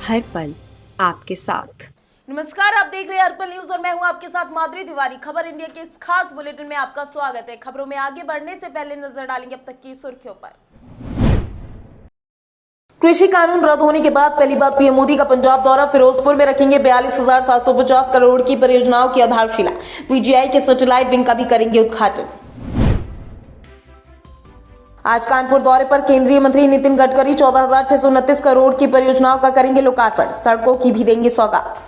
हर पल आपके साथ। नमस्कार, आप देख रहे हैं अर्पण न्यूज और मैं हूं आपके साथ माधुरी तिवारी। खबर इंडिया के इस खास बुलेटिन में आपका स्वागत है। खबरों में आगे बढ़ने से पहले नजर डालेंगे अब तक की सुर्खियों पर। कृषि कानून रद्द होने के बाद पहली बार पीएम मोदी का पंजाब दौरा। फिरोजपुर में रखेंगे 42,750 करोड़ की परियोजनाओं की आधारशिला। पीजीआई के सैटेलाइट विंग का भी करेंगे उद्घाटन। आज कानपुर दौरे पर केंद्रीय मंत्री नितिन गडकरी 14,629 करोड़ की परियोजनाओं का करेंगे लोकार्पण। सड़कों की भी देंगे सौगात।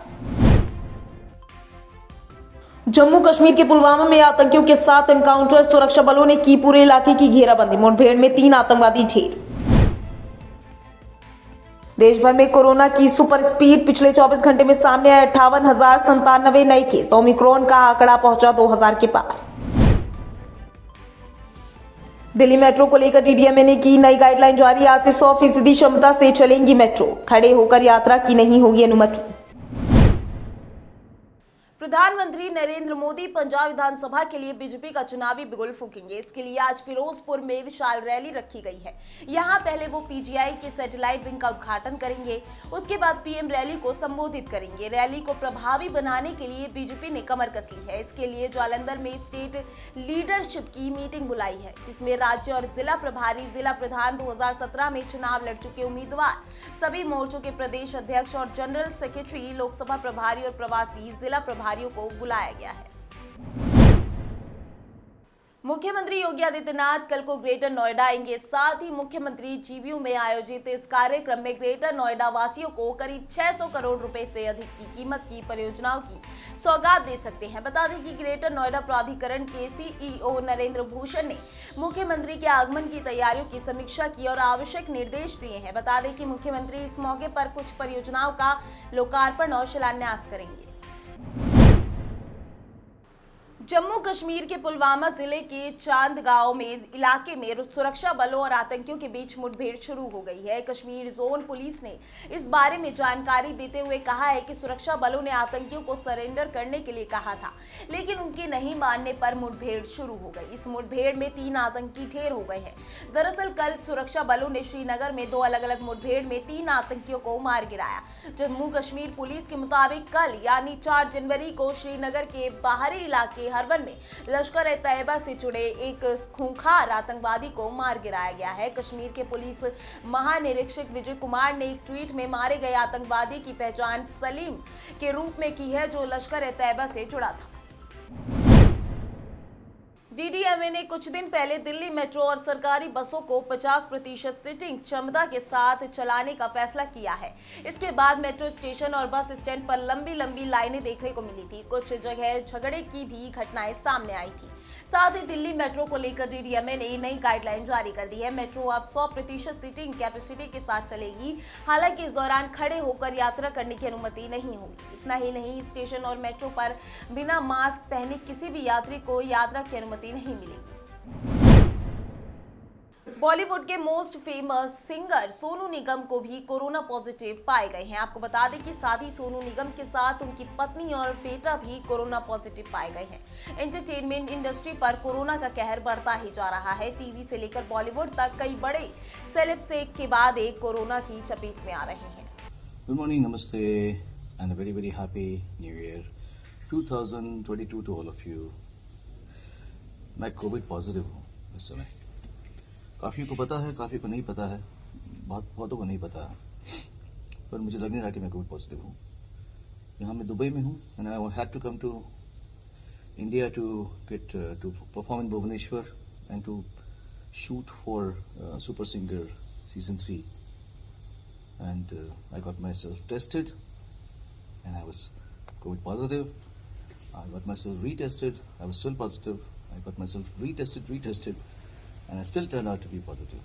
जम्मू कश्मीर के पुलवामा में आतंकियों के साथ एनकाउंटर। सुरक्षा बलों ने की पूरे इलाके की घेराबंदी। मुठभेड़ में 3 आतंकवादी ढेर। देश भर में कोरोना की सुपर स्पीड। पिछले 24 घंटे में सामने आए 58,097 नए केस। ओमिक्रॉन का आंकड़ा पहुंचा 2,000 के पार। दिल्ली मेट्रो को लेकर डीडीएमए ने की नई गाइडलाइन जारी। आज से 100% क्षमता से चलेंगी मेट्रो। खड़े होकर यात्रा की नहीं होगी अनुमति। प्रधानमंत्री नरेंद्र मोदी पंजाब विधानसभा के लिए बीजेपी का चुनावी बिगुल फूकेंगे। इसके लिए आज फिरोजपुर में विशाल रैली रखी गई है। यहां पहले वो पीजीआई के सैटेलाइट विंग का उद्घाटन करेंगे। उसके बाद पीएम रैली को संबोधित करेंगे। रैली को प्रभावी बनाने के लिए बीजेपी ने कमर कस ली है। इसके लिए जालंधर में स्टेट लीडरशिप की मीटिंग बुलाई है, जिसमें राज्य और जिला प्रभारी, जिला प्रधान, 2017 में चुनाव लड़ चुके उम्मीदवार, सभी मोर्चों के प्रदेश अध्यक्ष और जनरल सेक्रेटरी, लोकसभा प्रभारी और प्रवासी जिला प्रभारियों को बुलाया गया है। मुख्यमंत्री योगी आदित्यनाथ कल को ग्रेटर नोएडा आएंगे। साथ ही मुख्यमंत्री जीबीयू में आयोजित इस कार्यक्रम में ग्रेटर नोएडा वासियों को करीब 600 करोड़ रुपए से अधिक की कीमत की परियोजनाओं की सौगात दे सकते हैं। बता दें कि ग्रेटर नोएडा प्राधिकरण के सीईओ नरेंद्र भूषण ने मुख्यमंत्री के आगमन की तैयारियों की समीक्षा की और आवश्यक निर्देश दिए हैं। बता दें कि मुख्यमंत्री इस मौके पर कुछ परियोजनाओं का लोकार्पण और शिलान्यास करेंगे। जम्मू कश्मीर के पुलवामा जिले के चांदगांव में इलाके में सुरक्षा बलों और आतंकियों के बीच मुठभेड़ शुरू हो गई है। कश्मीर जोन पुलिस ने इस बारे में जानकारी देते हुए कहा है कि सुरक्षा बलों ने आतंकियों को सरेंडर करने के लिए कहा था, लेकिन उनके नहीं मानने पर मुठभेड़ शुरू हो गई। इस मुठभेड़ में 3 आतंकी ढेर हो गए हैं। दरअसल कल सुरक्षा बलों ने श्रीनगर में 2 अलग अलग मुठभेड़ में 3 आतंकियों को मार गिराया। जम्मू कश्मीर पुलिस के मुताबिक कल यानी 4 जनवरी को श्रीनगर के बाहरी इलाके हरवन में लश्कर-ए-तैयबा से जुड़े एक खूंखार आतंकवादी को मार गिराया गया है। कश्मीर के पुलिस महानिरीक्षक विजय कुमार ने एक ट्वीट में मारे गए आतंकवादी की पहचान सलीम के रूप में की है, जो लश्कर-ए-तैयबा से जुड़ा था। डीडीएमए ने कुछ दिन पहले दिल्ली मेट्रो और सरकारी बसों को 50% सीटिंग क्षमता के साथ चलाने का फैसला किया है। इसके बाद मेट्रो स्टेशन और बस स्टैंड पर लंबी लंबी लाइनें देखने को मिली थी। कुछ जगह झगड़े की भी घटनाएं सामने आई थी। साथ ही दिल्ली मेट्रो को लेकर डीडीएमए ने नई गाइडलाइन जारी कर दी है। मेट्रो अब 100% सीटिंग कैपेसिटी के साथ चलेगी। हालांकि इस दौरान खड़े होकर यात्रा करने की अनुमति नहीं होगी। इतना ही नहीं, स्टेशन और मेट्रो पर बिना मास्क पहने किसी भी यात्री को यात्रा की अनुमति नहीं मिलेगी। बॉलीवुड के most famous singer Sonu Nigam को भी कोरोना पॉजिटिव पाए गए हैं। आपको बता दें कि साथ ही सोनू निगम के साथ उनकी पत्नी और बेटा भी कोरोना पॉजिटिव पाए गए हैं। एंटरटेनमेंट इंडस्ट्री पर कोरोना का कहर बढ़ता ही जा रहा है। टीवी से लेकर बॉलीवुड तक कई बड़े सेलेब्स एक के बाद एक कोरोना की चपेट में आ रहे हैं। गुड मॉर्निंग, नमस्ते and very very happy new year 2022 to all of you. मैं कोविड पॉजिटिव हूँ इस समय। काफ़ी को पता है, काफ़ी को नहीं पता है, बहुतों को नहीं पता है, पर मुझे लग नहीं रहा कि मैं कोविड पॉजिटिव हूँ। यहाँ मैं दुबई में हूँ and I had to come to India to get to perform in Bhubaneswar and to shoot for super singer season 3 and I got myself tested and I was covid positive. I got myself retested. I was still positive. I got myself retested, and I still turned out to be positive.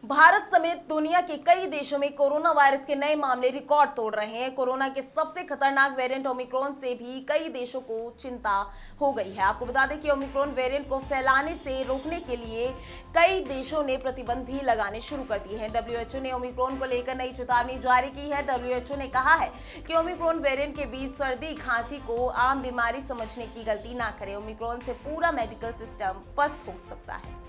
Bharat समेत दुनिया के कई देशों में corona virus के नए मामले record तोड़ रहे हैं। कोरोना के सबसे खतरनाक वेरिएंट ओमिक्रॉन से भी कई देशों को चिंता हो गई है। आपको बता दें कि ओमिक्रॉन वेरिएंट को फैलाने से रोकने के लिए कई देशों ने प्रतिबंध भी लगाने शुरू कर दिए हैं। डब्ल्यूएचओ ने ओमिक्रॉन को लेकर नई चेतावनी जारी की है। डब्ल्यूएचओ ने कहा है कि ओमिक्रॉन वेरिएंट के बीच सर्दी खांसी को आम बीमारी समझने की गलती ना करें। ओमिक्रॉन से पूरा मेडिकल सिस्टम पस्त हो सकता है।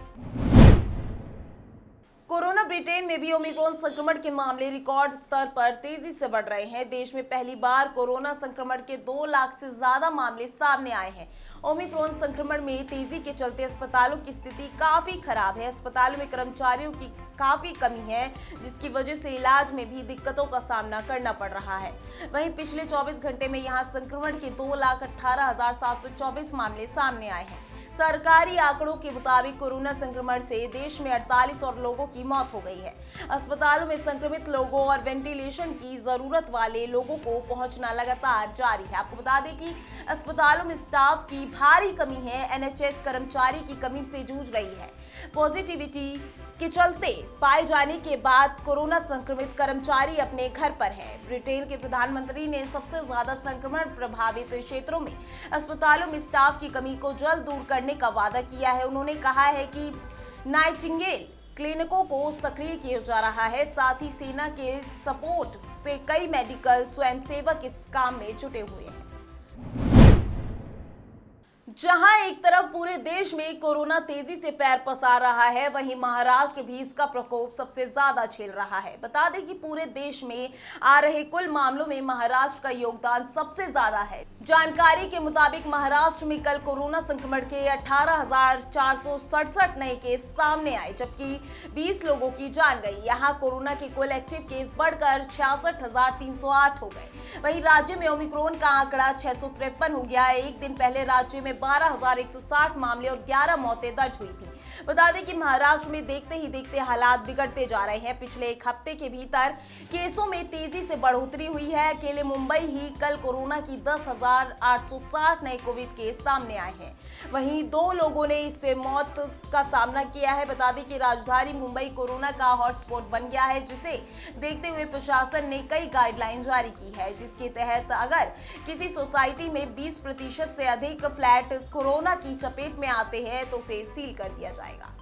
कोरोना ब्रिटेन में भी ओमिक्रॉन संक्रमण के मामले रिकॉर्ड स्तर पर तेजी से बढ़ रहे हैं। देश में पहली बार कोरोना संक्रमण के 2 लाख से ज्यादा मामले सामने आए हैं। ओमिक्रॉन संक्रमण में तेजी के चलते अस्पतालों की स्थिति काफी खराब है। अस्पतालों में कर्मचारियों की काफी कमी है, जिसकी वजह से इलाज में भी दिक्कतों का सामना करना पड़ रहा है। वहीं पिछले 24 घंटे में यहां संक्रमण के 2,18,724 मामले सामने आए हैं। सरकारी आंकड़ों के मुताबिक कोरोना संक्रमण से देश में 48 और लोगों की मौत हो गई है। अस्पतालों में संक्रमित लोगों और वेंटिलेशन की जरूरत वाले लोगों को पहुंचना लगातार जारी है। आपको बता दें कि अस्पतालों में स्टाफ की भारी कमी है। एनएचएस कर्मचारी की कमी से जूझ रही है। पॉजिटिविटी के चलते पाए जाने के बाद कोरोना संक्रमित कर्मचारी अपने घर पर हैं। ब्रिटेन के प्रधानमंत्री ने सबसे ज्यादा संक्रमण प्रभावित क्षेत्रों में अस्पतालों में स्टाफ की कमी को जल्द दूर करने का वादा किया है। उन्होंने कहा है कि नाइटिंगेल क्लिनिकों को सक्रिय किया जा रहा है। साथ ही सेना के सपोर्ट से कई मेडिकल स्वयंसेवक इस काम में जुटे हुए हैं। जहां एक तरफ पूरे देश में कोरोना तेजी से पैर पसार रहा है, वहीं महाराष्ट्र भी इसका प्रकोप सबसे ज्यादा झेल रहा है। बता दें कि पूरे देश में आ रहे कुल मामलों में महाराष्ट्र का योगदान सबसे ज्यादा है। जानकारी के मुताबिक महाराष्ट्र में कल कोरोना संक्रमण के 18,467 नए केस सामने आए, जबकि 20 लोगों की जान गई। यहां कोरोना के कुल एक्टिव केस बढ़कर 66,308 हो गए। वहीं राज्य में ओमिक्रॉन का आंकड़ा 653 हो गया है। एक दिन पहले राज्य में 12,160 मामले और 11 मौतें दर्ज हुई थी। बता दें कि महाराष्ट्र में देखते ही देखते हालात बिगड़ते जा रहे हैं। पिछले एक हफ्ते के भीतर केसों में तेजी से बढ़ोतरी हुई है। अकेले मुंबई ही कल कोरोना की 10,860 नए कोविड केस सामने आए हैं। वहीं 2 लोगों ने इससे मौत का सामना किया है। बता दें कि राजधानी मुंबई कोरोना का हॉटस्पॉट बन गया है, जिसे देखते हुए प्रशासन ने कई गाइडलाइन जारी की है, जिसके तहत अगर किसी सोसाइटी में 20% से अधिक फ्लैट कोरोना की चपेट में आते हैं तो उसे सील कर दिया जाएगा।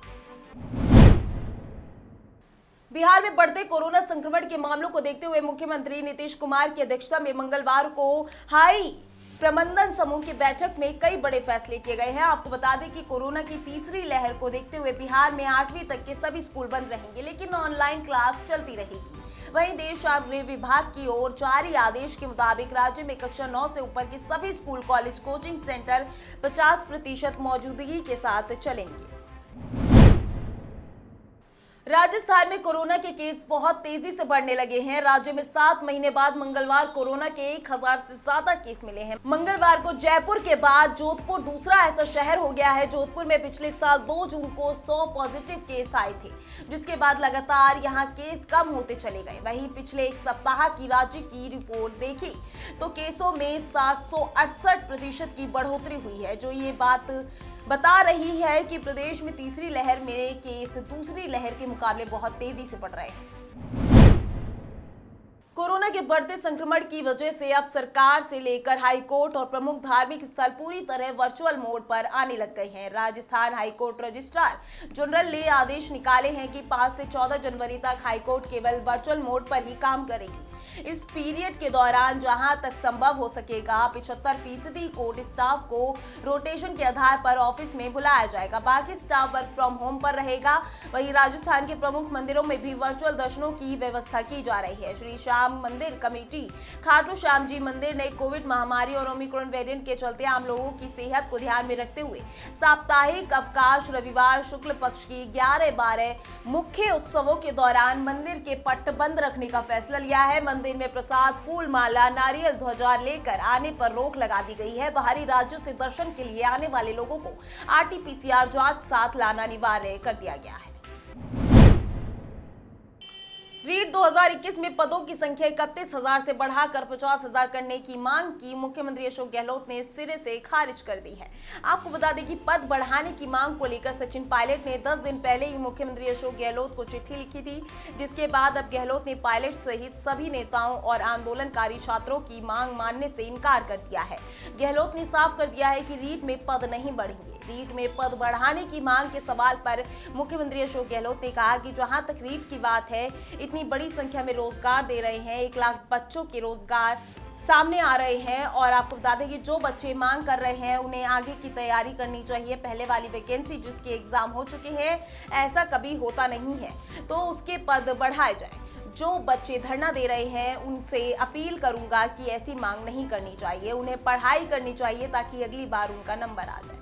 बिहार में बढ़ते कोरोना संक्रमण के मामलों को देखते हुए मुख्यमंत्री नीतीश कुमार की अध्यक्षता में मंगलवार को हाई प्रबंधन समूह की बैठक में कई बड़े फैसले किए गए हैं। आपको बता दें कि कोरोना की तीसरी लहर को देखते हुए बिहार में 8वीं तक के सभी स्कूल बंद रहेंगे, लेकिन ऑनलाइन क्लास चलती रहेगी। वहीं देश और गृह विभाग की ओर जारी आदेश के मुताबिक राज्य में कक्षा 9 से ऊपर के सभी स्कूल, कॉलेज, कोचिंग सेंटर 50% मौजूदगी के साथ चलेंगे। राजस्थान में कोरोना के केस बहुत तेजी से बढ़ने लगे हैं। राज्य में 7 महीने बाद मंगलवार कोरोना के 1000 से ज्यादा केस मिले हैं। मंगलवार को जयपुर के बाद जोधपुर दूसरा ऐसा शहर हो गया है। जोधपुर में पिछले साल 2 जून को 100 पॉजिटिव केस आए थे, जिसके बाद लगातार यहां केस कम होते चले गए। वहीं पिछले एक सप्ताह की राज्य की रिपोर्ट देखी तो केसों में 768% की बढ़ोतरी हुई है, जो ये बात बता रही है कि प्रदेश में तीसरी लहर में केस दूसरी लहर के मुकाबले बहुत तेजी से बढ़ रहे हैं। कोरोना के बढ़ते संक्रमण की वजह से अब सरकार से लेकर हाई कोर्ट और प्रमुख धार्मिक स्थल पूरी तरह वर्चुअल मोड पर आने लग गए हैं। Rajasthan high court registrar general ने आदेश निकाले हैं कि 5 से 14 जनवरी तक हाई कोर्ट केवल वर्चुअल मोड पर ही काम करेगी। इस पीरियड के दौरान जहां तक संभव हो सकेगा 75% कोर्ट स्टाफ को रोटेशन के आधार पर ऑफिस में बुलाया जाएगा। बाकी स्टाफ वर्क फ्रॉम होम पर रहेगा। वहीं राजस्थान के प्रमुख मंदिरों में भी वर्चुअल दर्शनों की व्यवस्था की जा रही है। श्री श्याम मंदिर कमेटी खाटू श्याम जी मंदिर ने कोविड महामारी और ओमिक्रॉन वेरिएंट के चलते आम लोगों की सेहत को ध्यान में रखते हुए साप्ताहिक अवकाश रविवार शुक्ल पक्ष की 11-12 मुख्य उत्सवों के दौरान मंदिर के पट बंद रखने का फैसला लिया है। मंदिर में प्रसाद, फूल माला, नारियल ध्वजा लेकर आने पर रोक लगा दी गई है। बाहरी राज्यों से दर्शन के लिए आने वाले लोगों को RT-PCR जांच साथ लाना अनिवार्य कर दिया गया है। रीट 2021 में पदों की संख्या 31,000 से बढ़ाकर 50,000 करने की मांग की मुख्यमंत्री अशोक गहलोत ने सिरे से खारिज कर दी है। आपको बता दें कि पद बढ़ाने की मांग को लेकर सचिन पायलट ने 10 दिन पहले ही मुख्यमंत्री अशोक गहलोत को चिट्ठी लिखी थी, जिसके बाद अब गहलोत ने पायलट सहित सभी नेताओं और आंदोलनकारी छात्रों की मांग मानने से इनकार कर दिया है। गहलोत ने साफ कर दिया है कि रीट में पद नहीं बढ़ेंगे। रीट में पद बढ़ाने की मांग के सवाल पर मुख्यमंत्री अशोक गहलोत ने कहा कि जहां तक रीट की बात है, इतनी बड़ी संख्या में रोजगार दे रहे हैं, 1 लाख बच्चों के रोजगार सामने आ रहे हैं। और आपको बता दें कि जो बच्चे मांग कर रहे हैं उन्हें आगे की तैयारी करनी चाहिए। पहले वाली वैकेंसी जिसके एग्जाम हो चुके हैं, ऐसा कभी होता नहीं है, तो उसके पद बढ़ाए जाए। जो बच्चे धरना दे रहे हैं उनसे अपील करूंगा कि ऐसी मांग नहीं करनी चाहिए, उन्हें पढ़ाई करनी चाहिए ताकि अगली बार उनका नंबर आ जाए।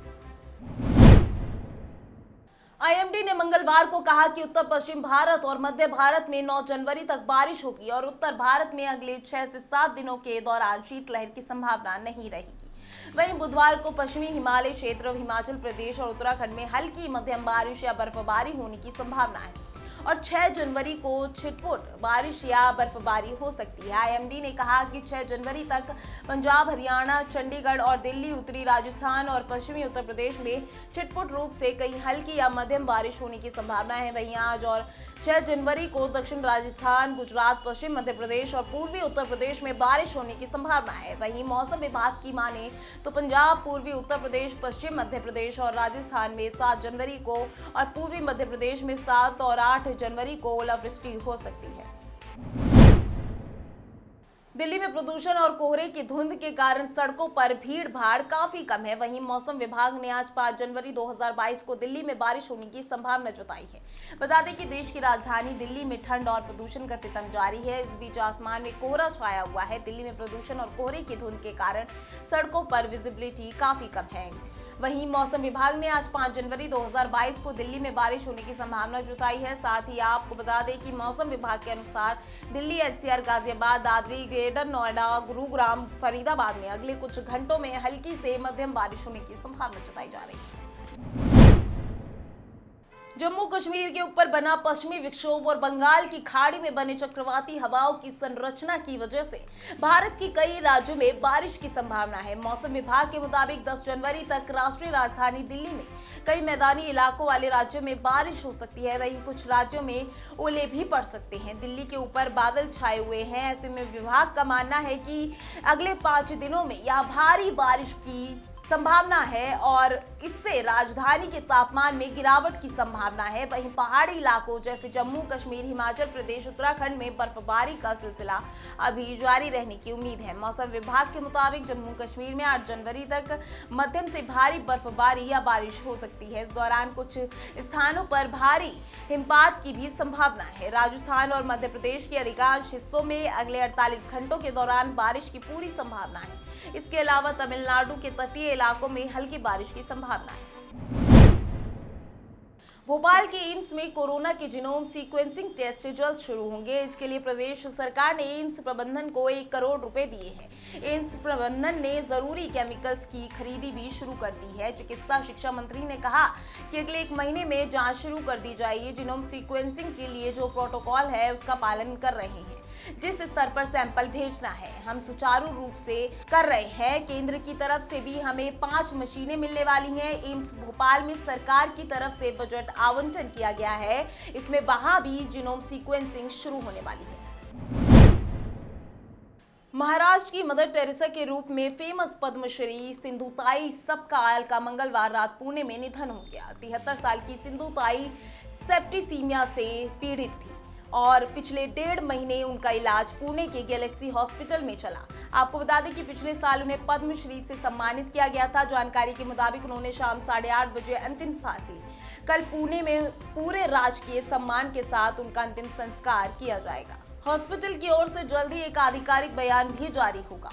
आईएमडी ने मंगलवार को कहा कि उत्तर पश्चिम भारत और मध्य भारत में 9 जनवरी तक बारिश होगी और उत्तर भारत में अगले 6 से 7 दिनों के दौरान शीतलहर की संभावना नहीं रहेगी। वहीं बुधवार को पश्चिमी हिमालय क्षेत्र, हिमाचल प्रदेश और उत्तराखंड में हल्की मध्यम बारिश या बर्फबारी होने की संभावना है और 6 जनवरी को छिटपुट बारिश या बर्फबारी हो सकती है। आईएमडी ने कहा कि 6 जनवरी तक पंजाब, हरियाणा, चंडीगढ़ और दिल्ली, उत्तरी राजस्थान और पश्चिमी उत्तर प्रदेश में छिटपुट रूप से कहीं हल्की या मध्यम बारिश होने की संभावना है। वहीं आज और 6 जनवरी को दक्षिण राजस्थान, गुजरात, पश्चिम मध्य प्रदेश और पूर्वी उत्तर प्रदेश में बारिश होने की संभावना है। वहीं मौसम विभाग की माने तो पंजाब, पूर्वी उत्तर प्रदेश, पश्चिम मध्य प्रदेश और राजस्थान में 7 जनवरी को और पूर्वी मध्य प्रदेश में 7 और 8 जनवरी को ओलावृष्टि हो सकती है। दिल्ली में प्रदूषण और कोहरे की धुंध के कारण सड़कों पर भीड़ भाड़ काफी कम है। वहीं मौसम विभाग ने आज 5 जनवरी 2022 को दिल्ली में बारिश होने की संभावना जताई है। बता दें कि देश की राजधानी दिल्ली में ठंड और प्रदूषण का सितम जारी है। इस बीच आसमान में कोहरा छाया हुआ है। दिल्ली में प्रदूषण और कोहरे की धुंध के कारण सड़कों पर विजिबिलिटी काफी कम है। वहीं मौसम विभाग ने आज 5 जनवरी 2022 को दिल्ली में बारिश होने की संभावना जताई है। साथ ही आपको बता दें कि मौसम विभाग के अनुसार दिल्ली, एनसीआर, गाजियाबाद, दादरी, ग्रेटर नोएडा, गुरुग्राम, फरीदाबाद में अगले कुछ घंटों में हल्की से मध्यम बारिश होने की संभावना जताई जा रही है। जम्मू कश्मीर के ऊपर बना पश्चिमी विक्षोभ और बंगाल की खाड़ी में बने चक्रवाती हवाओं की संरचना की वजह से भारत की कई राज्यों में बारिश की संभावना है। मौसम विभाग के मुताबिक 10 जनवरी तक राष्ट्रीय राजधानी दिल्ली में कई मैदानी इलाकों वाले राज्यों में बारिश हो सकती है। वहीं कुछ राज्यों में ओले भी पड़ सकते हैं। दिल्ली के ऊपर बादल छाए हुए हैं। ऐसे में विभाग का मानना है कि अगले 5 दिनों में यहाँ भारी बारिश की संभावना है और इससे राजधानी के तापमान में गिरावट की संभावना है। वहीं पहाड़ी इलाकों जैसे जम्मू कश्मीर, हिमाचल प्रदेश, उत्तराखंड में बर्फबारी का सिलसिला अभी जारी रहने की उम्मीद है। मौसम विभाग के मुताबिक जम्मू कश्मीर में 8 जनवरी तक मध्यम से भारी बर्फबारी या बारिश हो सकती है। इस दौरान कुछ स्थानों पर भारी हिमपात की भी संभावना है। राजस्थान और मध्य प्रदेश के अधिकांश हिस्सों में अगले 48 घंटों के दौरान बारिश की पूरी संभावना है। इसके अलावा तमिलनाडु के तटीय इलाकों में हल्की बारिश की संभावना है। भोपाल के एम्स में कोरोना के जीनोम सीक्वेंसिंग टेस्ट जल्द शुरू होंगे। इसके लिए प्रदेश सरकार ने एम्स प्रबंधन को 1 करोड़ रुपए दिए हैं। एम्स प्रबंधन ने जरूरी केमिकल्स की खरीदी भी शुरू कर दी है। चिकित्सा शिक्षा मंत्री ने कहा कि अगले 1 महीने में जांच शुरू कर दी जाएगी। जीनोम सीक्वेंसिंग के लिए जो प्रोटोकॉल है उसका पालन कर रहे हैं। जिस स्तर पर सैंपल भेजना है हम सुचारू रूप से कर रहे हैं। केंद्र की तरफ से भी हमें 5 मशीनें मिलने वाली हैं। एम्स भोपाल में सरकार की तरफ से बजट आवंटन किया गया है। इसमें वहां भी जीनोम सीक्वेंसिंग शुरू होने वाली है। महाराष्ट्र की मदर टेरेसा के रूप में फेमस पद्मश्री सिंधुताई सपकाल का मंगलवार रात पुणे में निधन हो गया। 73 साल की सिंधुताई सेप्टिसीमिया से पीड़ित थी और पिछले 1.5 महीने उनका इलाज पुणे के गैलेक्सी हॉस्पिटल में चला। आपको बता दें कि पिछले साल उन्हें पद्मश्री से सम्मानित किया गया था। जानकारी के मुताबिक उन्होंने शाम 8:30 बजे अंतिम सांस ली। कल पुणे में पूरे राजकीय सम्मान के साथ उनका अंतिम संस्कार किया जाएगा। हॉस्पिटल की ओर से जल्द ही एक आधिकारिक बयान भी जारी होगा।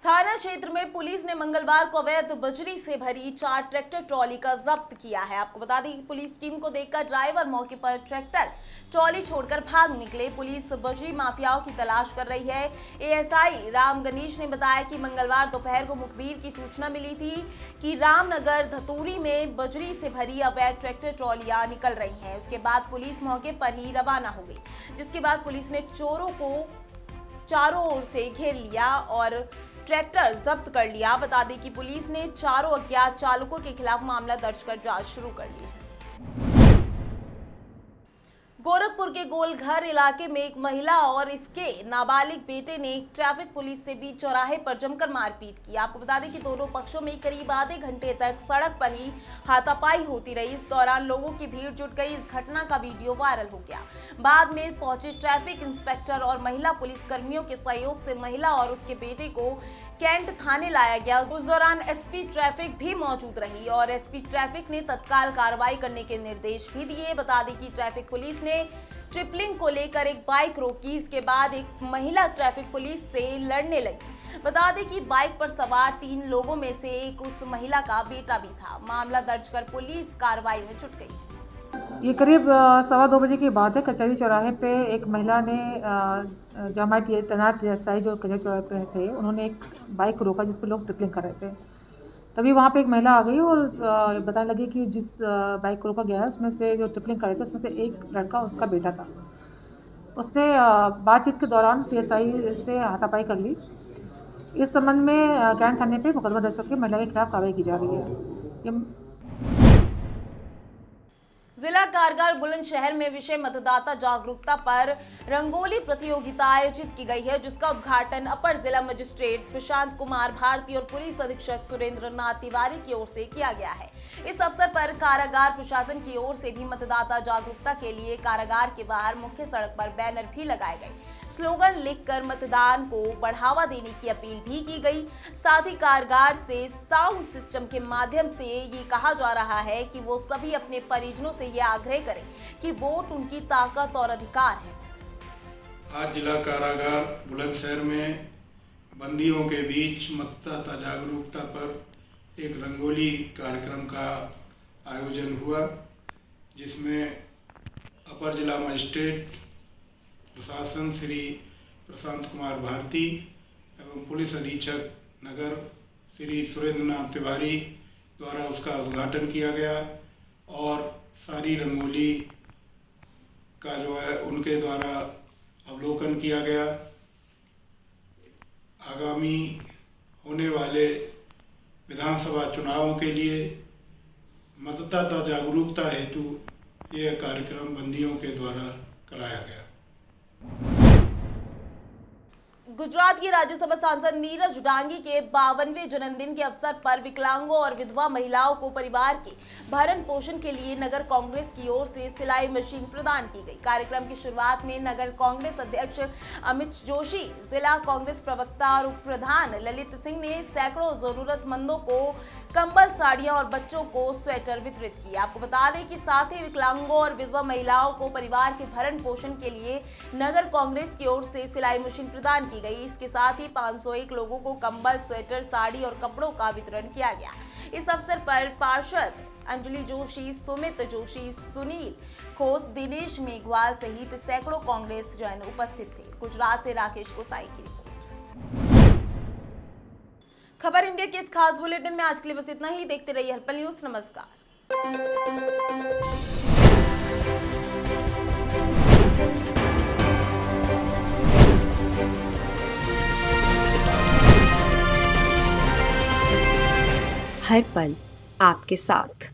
थाना क्षेत्र में पुलिस ने मंगलवार को अवैध बजरी से भरी 4 ट्रैक्टर ट्रॉली का जब्त किया है। आपको बता दें कि पुलिस टीम को देखकर ड्राइवर मौके पर ट्रैक्टर ट्रॉली छोड़कर भाग निकले। पुलिस बजरी माफियाओं की तलाश कर रही है। एएसआई राम गणेश ने बताया कि मंगलवार दोपहर को मुखबिर की सूचना मिली थी कि रामनगर धतूरी में बजरी से भरी अवैध ट्रैक्टर ट्रॉलियां निकल रही हैं। उसके बाद पुलिस मौके पर ही रवाना हो गई, जिसके बाद पुलिस ने चोरों को चारों ओर से घेर लिया और ट्रैक्टर जब्त कर लिया। बता दें कि पुलिस ने चारों अज्ञात चालकों के खिलाफ मामला दर्ज कर जांच शुरू कर ली है। गोरखपुर के गोलघर इलाके में एक महिला और इसके नाबालिग बेटे ने ट्रैफिक पुलिस से बीच चौराहे पर जमकर मारपीट की। आपको बता दें कि दोनों पक्षों में करीब आधे घंटे तक सड़क पर ही हाथापाई होती रही। इस दौरान लोगों की भीड़ जुट गई। इस घटना का वीडियो वायरल हो गया। बाद में पहुंचे ट्रैफिक इंस्पेक्टर और महिला पुलिस कर्मियों के सहयोग से महिला और उसके बेटे को कैंट थाने लाया गया। उस दौरान एसपी ट्रैफिक भी मौजूद रही और एसपी ट्रैफिक ने तत्काल कार्रवाई करने के निर्देश भी दिए। बता दें कि ट्रैफिक पुलिस ने ट्रिपलिंग को लेकर एक बाइक रोकी। इसके बाद एक महिला ट्रैफिक पुलिस से लड़ने लगी। बता दें कि बाइक पर सवार 3 लोगों में से एक उस महिला का बेटा भी था। मामला दर्ज कर पुलिस कार्रवाई में जुट गई। ये करीब 2:15 बजे की बात है। कचहरी चौराहे पे एक महिला ने जो हमारे तैनात एसआई जो कचहरी चौराहे पे थे, उन्होंने एक बाइक को रोका जिस पे लोग ट्रिपलिंग कर रहे थे। तभी वहाँ पे एक महिला आ गई और बताने लगी कि जिस बाइक को रोका गया है उसमें से जो ट्रिपलिंग कर रहे थे उसमें से एक लड़का उसका बेटा था। उसने बातचीत के दौरान पीएसआई से हाथापाई कर ली। इस संबंध में कैंट थाने पे मुकदमा दर्ज करके महिला के खिलाफ कार्रवाई की जा रही है। जिला कारागार बुलंदशहर में विषय मतदाता जागरूकता पर रंगोली प्रतियोगिता आयोजित की गई है, जिसका उद्घाटन अपर जिला मजिस्ट्रेट प्रशांत कुमार भारती और पुलिस अधीक्षक सुरेंद्र नाथ तिवारी की ओर से किया गया है। इस अवसर पर कारागार प्रशासन की ओर से भी मतदाता जागरूकता के लिए कारागार के बाहर मुख्य सड़क पर बैनर भी लगाए गए। स्लोगन लिखकर मतदान को बढ़ावा देने की अपील भी की गई। साथ ही कारागार से साउंड सिस्टम के माध्यम से ये कहा जा रहा है कि वो सभी अपने परिजनों से ये आग्रह करें कि वोट उनकी ताकत और अधिकार है। आज जिला कारागार बुलंदशहर में बंदियों के बीच मतदाता जागरूकता पर एक रंगोली कार्यक्रम का आयोजन हुआ, जिसमें अपर जिला मजिस्ट्रेट प्रशासन श्री प्रशांत कुमार भारती एवं पुलिस अधीक्षक नगर श्री सुरेंद्र नाथ तिवारी द्वारा उसका उद्घाटन किया गया और सारी रंगोली का जो है उनके द्वारा अवलोकन किया गया। आगामी होने वाले विधानसभा चुनावों के लिए मतदाता जागरूकता हेतु यह कार्यक्रम बंदियों के द्वारा कराया गया। गुजरात की राज्यसभा सांसद नीरज डांगी के 52वें जन्मदिन के अवसर पर विकलांगों और विधवा महिलाओं को परिवार के भरण पोषण के लिए नगर कांग्रेस की ओर से सिलाई मशीन प्रदान की गई। कार्यक्रम की शुरुआत में नगर कांग्रेस अध्यक्ष अमित जोशी, जिला कांग्रेस प्रवक्ता और उप प्रधान ललित सिंह ने सैकड़ों जरूरतमंदों को कंबल, साड़ियां और बच्चों को स्वेटर वितरित किए। आपको बता दें कि साथ ही विकलांगों और विधवा महिलाओं को परिवार के भरण पोषण के लिए नगर कांग्रेस की ओर से सिलाई मशीन प्रदान की गई। इसके साथ ही 501 लोगों को कंबल, स्वेटर, साड़ी और कपड़ों का वितरण किया गया। इस अवसर पर पार्षद अंजलि जोशी, सुमित जोशी, सुनील खोत, दिनेश मेघवाल सहित सैकड़ों कांग्रेस जन उपस्थित थे। गुजरात से राकेश गोसाई की रिपोर्ट। खबर इंडिया के इस खास बुलेटिन में आज के लिए बस इतना ही। देखते रहिए हर्पल न्यूज। नमस्कार। हर पल आपके साथ।